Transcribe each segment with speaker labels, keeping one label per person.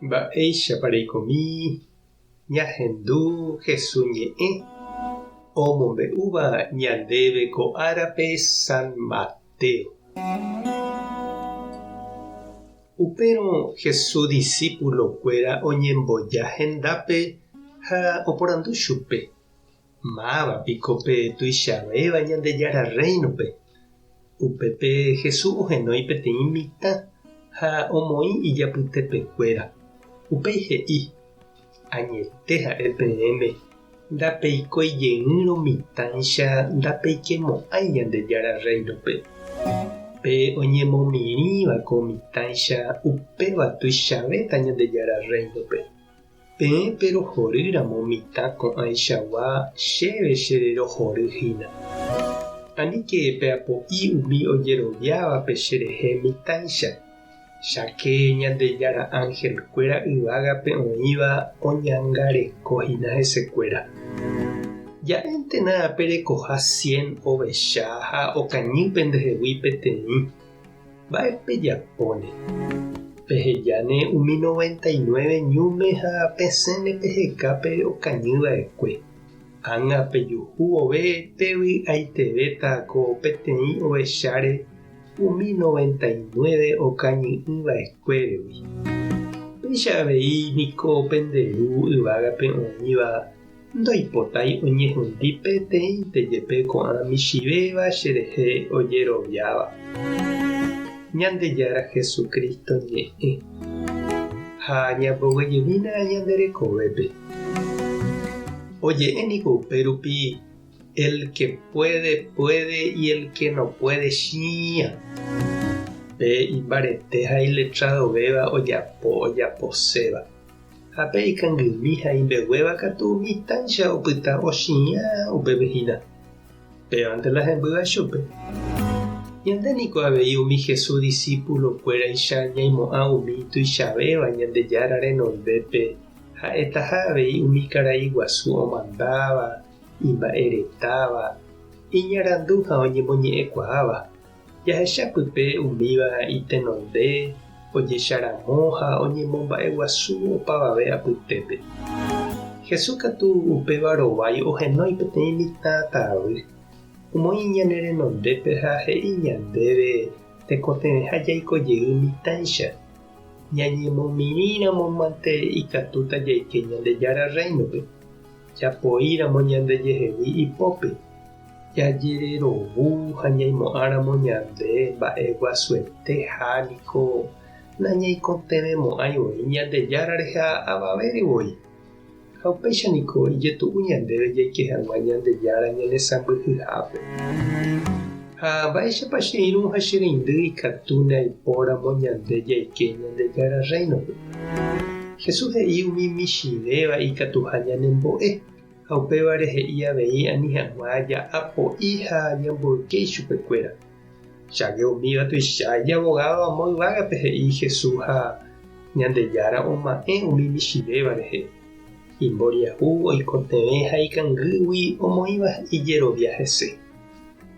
Speaker 1: Mba'éichapa reikomi ñahendu Jesús ñe'ẽ omombe'úva ñandéve ko árape San Mateo. Upérõ Jesús discípulokuéra oñemboja hendápe ha oporandu chupe mávapiko pe tuichavéva Ñandejára Reinope. Upépe Jesús ohenói peteĩ mitã ha omoĩ ijapytepekuéra. Upéi he'i: añete ha'e peẽme, ndapeicoijeýrõ mitãicha ndapeikemo'ãi Ñandejára Reinope. Pe oñemomirĩvako mitãicha upéva tuichavéta Ñandejára Reinope. Peẽpe rohorýramo mitã ko'ãichagua chéve chererohoryhína. Aníke peapo'i umi ojeroviávape cherehe mitãicha. Cháke Ñandejára Ángelkuéra yvágape oĩva oñangarekohína hesekuéra. Ja'éntena perekoha 100 ovecha ha okañy pendehegui peteĩ. Mba'épe japóne. Pehejáne umi 99 ñúme ha pesẽne pehekápe okañyva'ekue. Ág̃ape juhu ovetégui aitevéta ko peteĩ ovecháre umi 99 okañy'ỹva'ekuérigui. Péicha avei niko penderu yvágape oĩva ndoipotái oñehũndi peteĩtejepe ko'ã michivéva cherehe ojeroviáva. Ñandejára Jesucristo ñe'ẽ ha ñamboguejemína ñanderekovépe. Oje'éniko upérupi: el que puede, puede, y el que no puede, chi'ã. Pe imbarete ha iletradovéva ojaposéva. Ha pe ikangymi ha imbeguéva katu mitãicha opyta ochi'ã upevehína. Pévante la hembýva chupe. Ñandéniko avei umi Jesús discípulokuéraicha ñaimo'ã umi tuichavéva Ñandejára renondépe ha'etaha avei umi karai guasu omandáva, imba'eretáva, iñarandu ha oñemoñe'ẽkuaáva. Jahechápype umíva itenonde ojecharamo ha oñemomba'eguasu opavave apytépe. Jesús katu upéva rovái ohenói peteĩ mitã tavy. Omoĩ ñane renondépe ha he'i ñandéve tekotevẽ ha jaikojey mitãicha. Ñañemomirĩramo mante ikatúta jaike Ñandejára Reinope. Japoíramo ñandejehegui ipópe. Jajererovu ha ñaimo'ãramo ñande mba'eguasuete ha niko nañaikotevẽmo'ãi voi Ñandejára rehe avavérivoi. Ha upéicha niko ijetu'u ñandéve jaike hag̃ua Ñandejára ñanesãmbyhyhápe. Ha mba'éichapa che irũ ha che reindy ikatu naipóramo ñande jaike Ñandejára Reinope. Jesús he'i umi michivéva ikatuha ñanembo'e. Ha upévare he'i avei ani hag̃ua ja'apo'i ha ñamboykéi chupekuéra. Cháke umíva tuicha ijavogado amo yvágape he'i Jesús ha Ñandejára oma'ẽ umi michivéva rehe. Imboriahu oikotevẽ ha ikangýgui omoĩva ijerovia hese.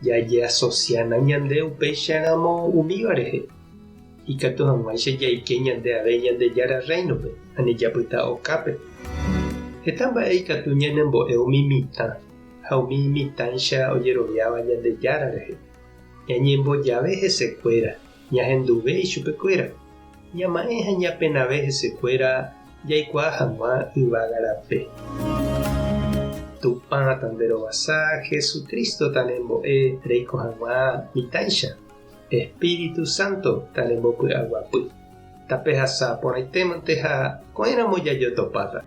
Speaker 1: Jaje asociana ñande upéicharamo umíva rehe. Ikatu hag̃uáicha jaike ñande avei Ñandejára Reinope ani japyta okápe. Heta mba'e ikatu ñanembo'e umi mitã ha umi mitãicha ojeroviáva Ñandejára rehe. Ñañembojave hesekuéra, ñahenduvéi chupekuéra, ñama'ẽ ha ñapenave hesekuéra jaikuaa hag̃ua yvágarape. Tupãta nde rovasa Jesucristo tanembo'e reiko hag̃ua mitãicha. Espíritu Santo tanembopy'aguapy. Tapehasa porãitémante ha ko'ẽramo jajotopáta.